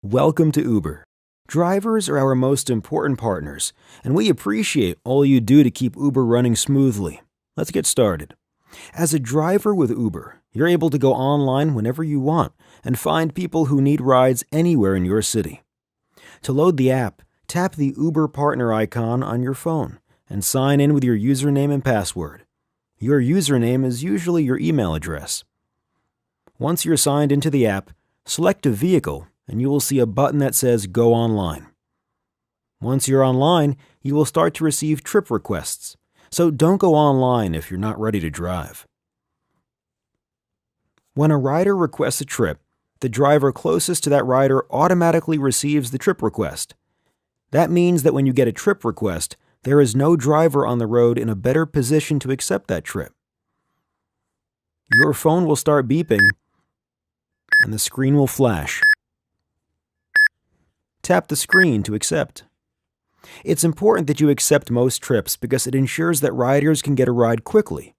Welcome to Uber. Drivers are our most important partners, and we appreciate all you do to keep Uber running smoothly. Let's get started. As a driver with Uber, you're able to go online whenever you want and find people who need rides anywhere in your city. To load the app, tap the Uber partner icon on your phone and sign in with your username and password. Your username is usually your email address. Once you're signed into the app, select a vehicle and you will see a button that says Go Online. Once you're online, you will start to receive trip requests, so don't go online if you're not ready to drive. When a rider requests a trip, the driver closest to that rider automatically receives the trip request. That means that when you get a trip request, there is no driver on the road in a better position to accept that trip. Your phone will start beeping, and the screen will flash. Tap the screen to accept. It's important that you accept most trips because it ensures that riders can get a ride quickly.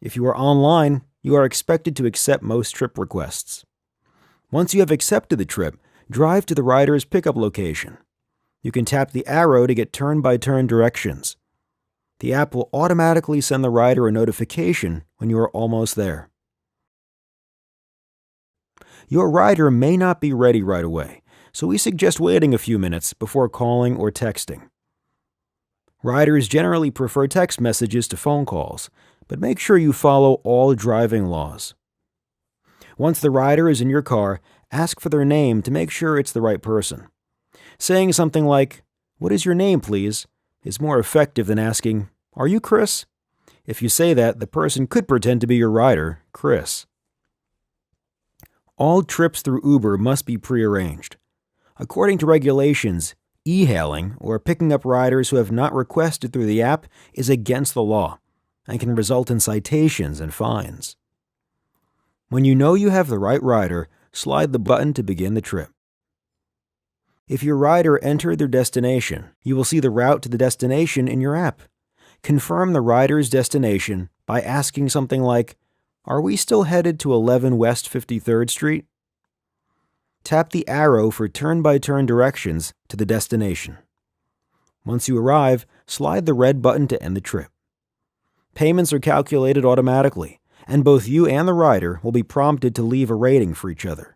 If you are online, you are expected to accept most trip requests. Once you have accepted the trip, drive to the rider's pickup location. You can tap the arrow to get turn-by-turn directions. The app will automatically send the rider a notification when you are almost there. Your rider may not be ready right away, so we suggest waiting a few minutes before calling or texting. Riders generally prefer text messages to phone calls, but make sure you follow all driving laws. Once the rider is in your car, ask for their name to make sure it's the right person. Saying something like, "What is your name, please?" is more effective than asking, "Are you Chris?" If you say that, the person could pretend to be your rider, Chris. All trips through Uber must be prearranged. According to regulations, e-hailing, or picking up riders who have not requested through the app, is against the law and can result in citations and fines. When you know you have the right rider, slide the button to begin the trip. If your rider entered their destination, you will see the route to the destination in your app. Confirm the rider's destination by asking something like, "Are we still headed to 11 West 53rd Street?" Tap the arrow for turn-by-turn directions to the destination. Once you arrive, slide the red button to end the trip. Payments are calculated automatically, and both you and the rider will be prompted to leave a rating for each other.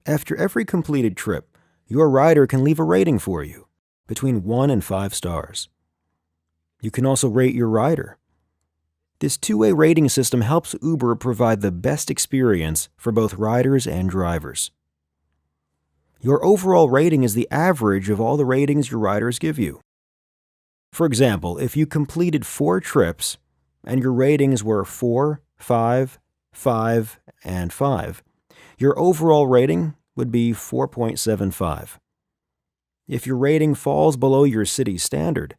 After every completed trip, your rider can leave a rating for you, between 1 and 5 stars. You can also rate your rider. This two-way rating system helps Uber provide the best experience for both riders and drivers. Your overall rating is the average of all the ratings your riders give you. For example, if you completed 4 trips and your ratings were 4, 5, 5, and 5, your overall rating would be 4.75. If your rating falls below your city standard,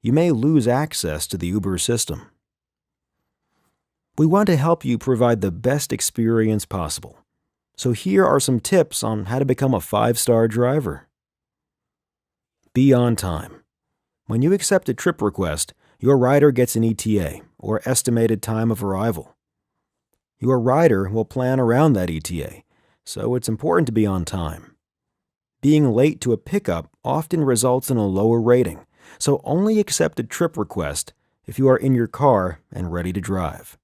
you may lose access to the Uber system. We want to help you provide the best experience possible. So here are some tips on how to become a 5-star driver. Be on time. When you accept a trip request, your rider gets an ETA, or estimated time of arrival. Your rider will plan around that ETA, so it's important to be on time. Being late to a pickup often results in a lower rating, so only accept a trip request if you are in your car and ready to drive.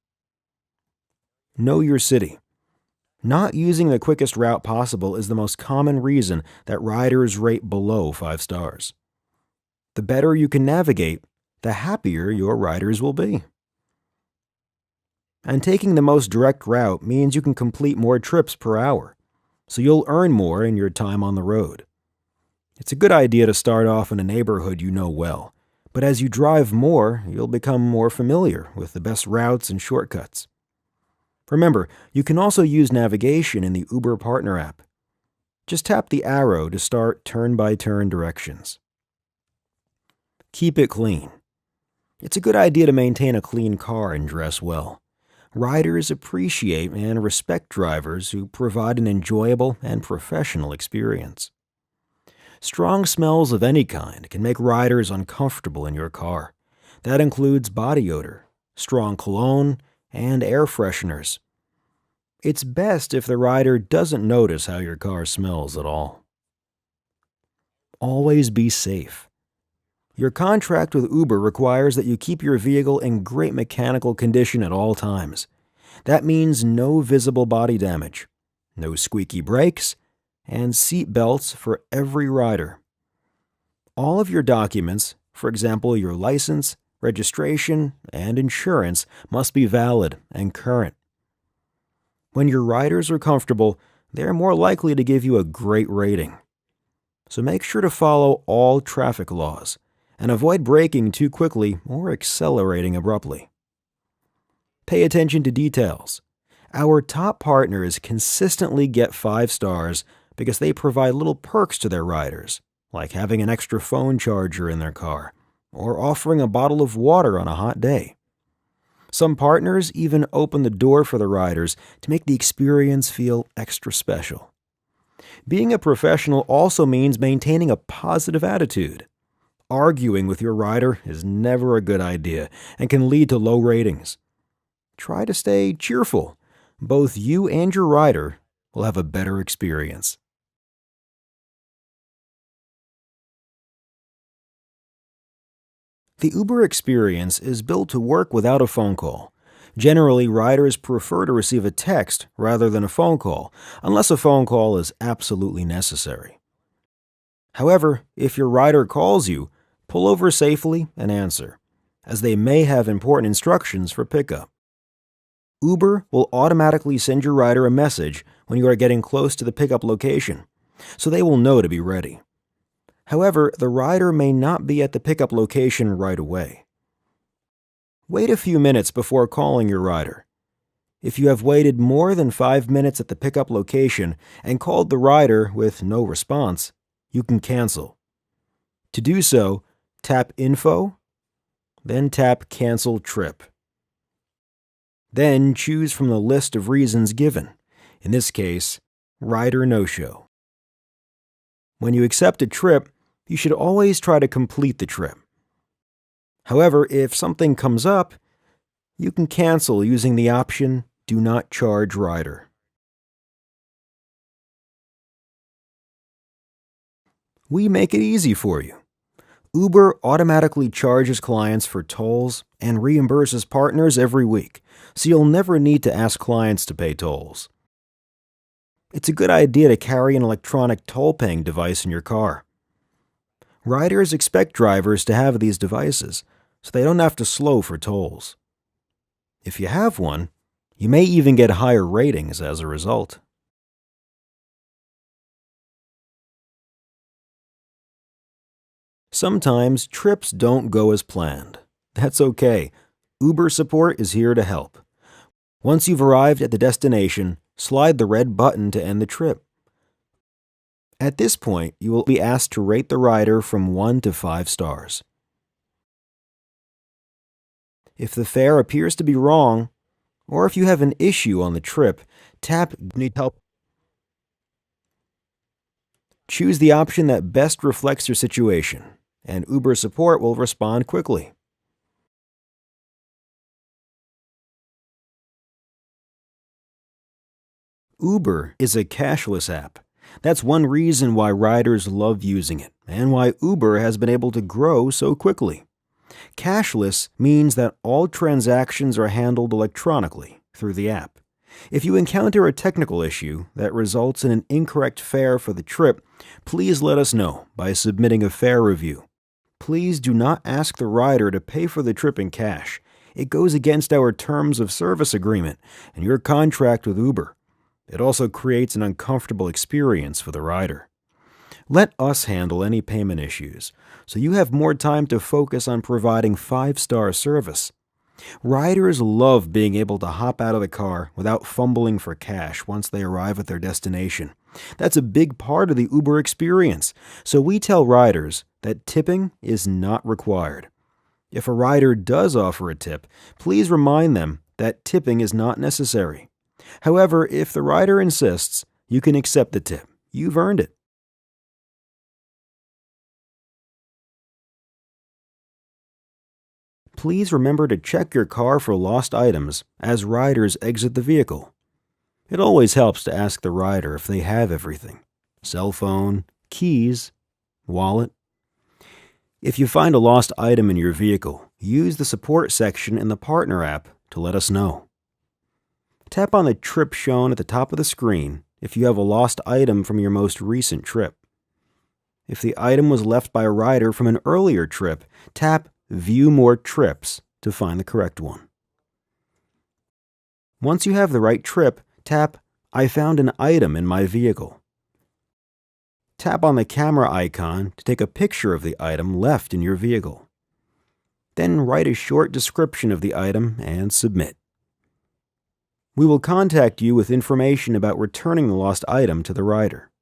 Know your city. Not using the quickest route possible is the most common reason that riders rate below 5 stars. The better you can navigate, the happier your riders will be. And taking the most direct route means you can complete more trips per hour, so you'll earn more in your time on the road. It's a good idea to start off in a neighborhood you know well, but as you drive more, you'll become more familiar with the best routes and shortcuts. Remember, you can also use navigation in the Uber Partner app. Just tap the arrow to start turn-by-turn directions. Keep it clean. It's a good idea to maintain a clean car and dress well. Riders appreciate and respect drivers who provide an enjoyable and professional experience. Strong smells of any kind can make riders uncomfortable in your car. That includes body odor, strong cologne, and air fresheners. It's best if the rider doesn't notice how your car smells at all. Always be safe. Your contract with Uber requires that you keep your vehicle in great mechanical condition at all times. That means no visible body damage, no squeaky brakes, and seat belts for every rider. All of your documents, for example your license, registration, and insurance, must be valid and current. When your riders are comfortable, they're more likely to give you a great rating. So make sure to follow all traffic laws and avoid braking too quickly or accelerating abruptly. Pay attention to details. Our top partners consistently get 5 stars because they provide little perks to their riders, like having an extra phone charger in their car or offering a bottle of water on a hot day. Some partners even open the door for the riders to make the experience feel extra special. Being a professional also means maintaining a positive attitude. Arguing with your rider is never a good idea and can lead to low ratings. Try to stay cheerful. Both you and your rider will have a better experience. The Uber experience is built to work without a phone call. Generally, riders prefer to receive a text rather than a phone call, unless a phone call is absolutely necessary. However, if your rider calls you, pull over safely and answer, as they may have important instructions for pickup. Uber will automatically send your rider a message when you are getting close to the pickup location, so they will know to be ready. However, the rider may not be at the pickup location right away. Wait a few minutes before calling your rider. If you have waited more than 5 minutes at the pickup location and called the rider with no response, you can cancel. To do so, tap Info, then tap Cancel Trip. Then choose from the list of reasons given, in this case, rider no-show. When you accept a trip, you should always try to complete the trip. However, if something comes up, you can cancel using the option Do Not Charge Rider. We make it easy for you. Uber automatically charges clients for tolls and reimburses partners every week, so you'll never need to ask clients to pay tolls. It's a good idea to carry an electronic toll-paying device in your car. Riders expect drivers to have these devices, so they don't have to slow for tolls. If you have one, you may even get higher ratings as a result. Sometimes trips don't go as planned. That's okay. Uber support is here to help. Once you've arrived at the destination, slide the red button to end the trip. At this point, you will be asked to rate the rider from 1 to 5 stars. If the fare appears to be wrong, or if you have an issue on the trip, tap Need Help. Choose the option that best reflects your situation, and Uber support will respond quickly. Uber is a cashless app. That's one reason why riders love using it, and why Uber has been able to grow so quickly. Cashless means that all transactions are handled electronically through the app. If you encounter a technical issue that results in an incorrect fare for the trip, please let us know by submitting a fare review. Please do not ask the rider to pay for the trip in cash. It goes against our terms of service agreement and your contract with Uber. It also creates an uncomfortable experience for the rider. Let us handle any payment issues, so you have more time to focus on providing 5-star service. Riders love being able to hop out of the car without fumbling for cash once they arrive at their destination. That's a big part of the Uber experience, so we tell riders that tipping is not required. If a rider does offer a tip, please remind them that tipping is not necessary. However, if the rider insists, you can accept the tip. You've earned it. please remember to check your car for lost items as riders exit the vehicle. It always helps to ask the rider if they have everything: cell phone, keys, wallet. If you find a lost item in your vehicle, use the support section in the Partner app to let us know. Tap on the trip shown at the top of the screen if you have a lost item from your most recent trip. If the item was left by a rider from an earlier trip, tap View More Trips to find the correct one. Once you have the right trip, tap I found an item in my vehicle. Tap on the camera icon to take a picture of the item left in your vehicle. Then write a short description of the item and submit. We will contact you with information about returning the lost item to the rider.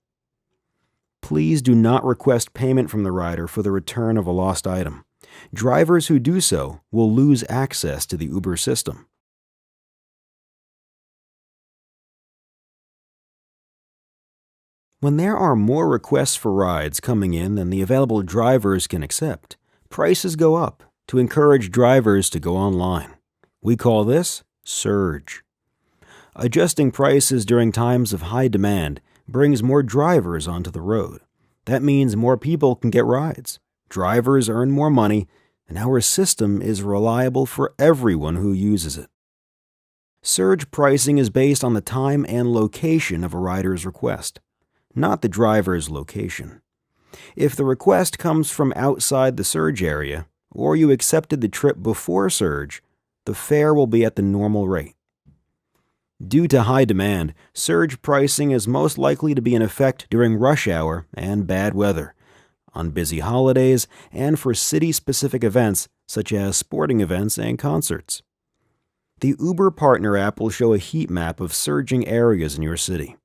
Please do not request payment from the rider for the return of a lost item. Drivers who do so will lose access to the Uber system. When there are more requests for rides coming in than the available drivers can accept, prices go up to encourage drivers to go online. We call this surge. Adjusting prices during times of high demand brings more drivers onto the road. That means more people can get rides. Drivers earn more money, and our system is reliable for everyone who uses it. Surge pricing is based on the time and location of a rider's request, not the driver's location. If the request comes from outside the surge area, or you accepted the trip before surge, the fare will be at the normal rate. Due to high demand, surge pricing is most likely to be in effect during rush hour and bad weather, on busy holidays, and for city-specific events such as sporting events and concerts. The Uber Partner app will show a heat map of surging areas in your city.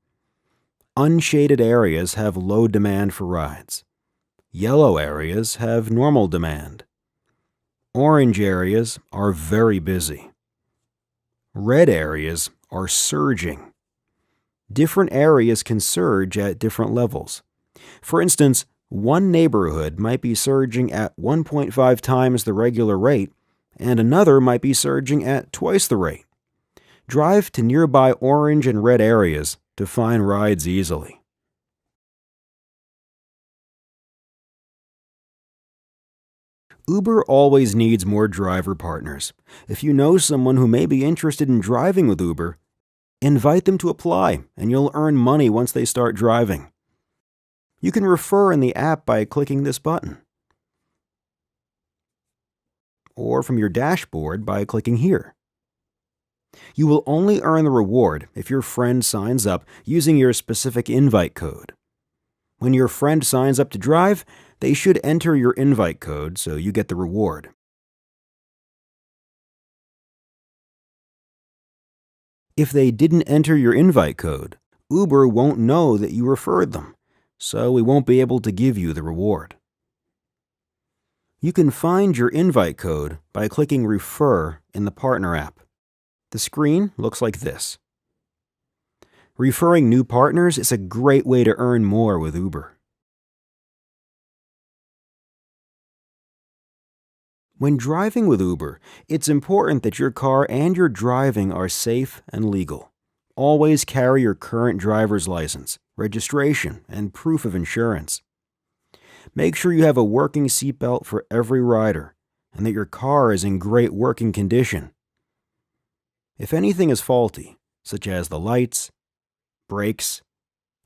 Unshaded areas have low demand for rides. Yellow areas have normal demand. Orange areas are very busy. Red areas are surging. Different areas can surge at different levels. For instance, one neighborhood might be surging at 1.5 times the regular rate, and another might be surging at twice the rate. Drive to nearby orange and red areas to find rides easily. Uber always needs more driver partners. If you know someone who may be interested in driving with Uber, invite them to apply, and you'll earn money once they start driving. You can refer in the app by clicking this button, or from your dashboard by clicking here. You will only earn the reward if your friend signs up using your specific invite code. When your friend signs up to drive, they should enter your invite code so you get the reward. If they didn't enter your invite code, Uber won't know that you referred them, so we won't be able to give you the reward. You can find your invite code by clicking Refer in the Partner app. The screen looks like this. Referring new partners is a great way to earn more with Uber. When driving with Uber, it's important that your car and your driving are safe and legal. Always carry your current driver's license, registration, and proof of insurance. Make sure you have a working seatbelt for every rider and that your car is in great working condition. If anything is faulty, such as the lights, brakes,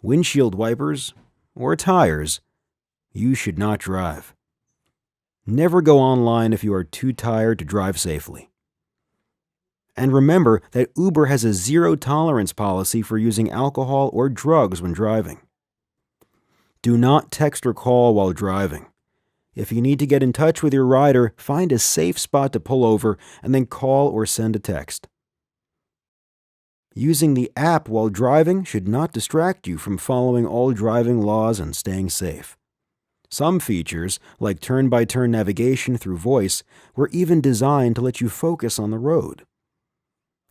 windshield wipers, or tires, you should not drive. Never go online if you are too tired to drive safely. And remember that Uber has a zero-tolerance policy for using alcohol or drugs when driving. Do not text or call while driving. If you need to get in touch with your rider, find a safe spot to pull over and then call or send a text. Using the app while driving should not distract you from following all driving laws and staying safe. Some features, like turn-by-turn navigation through voice, were even designed to let you focus on the road.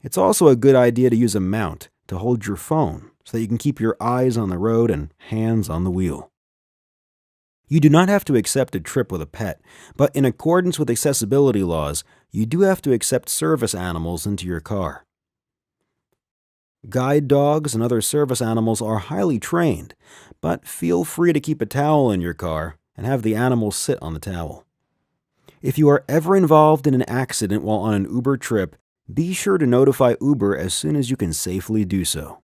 It's also a good idea to use a mount to hold your phone so that you can keep your eyes on the road and hands on the wheel. You do not have to accept a trip with a pet, but in accordance with accessibility laws, you do have to accept service animals into your car. Guide dogs and other service animals are highly trained, but feel free to keep a towel in your car and have the animal sit on the towel. If you are ever involved in an accident while on an Uber trip, be sure to notify Uber as soon as you can safely do so.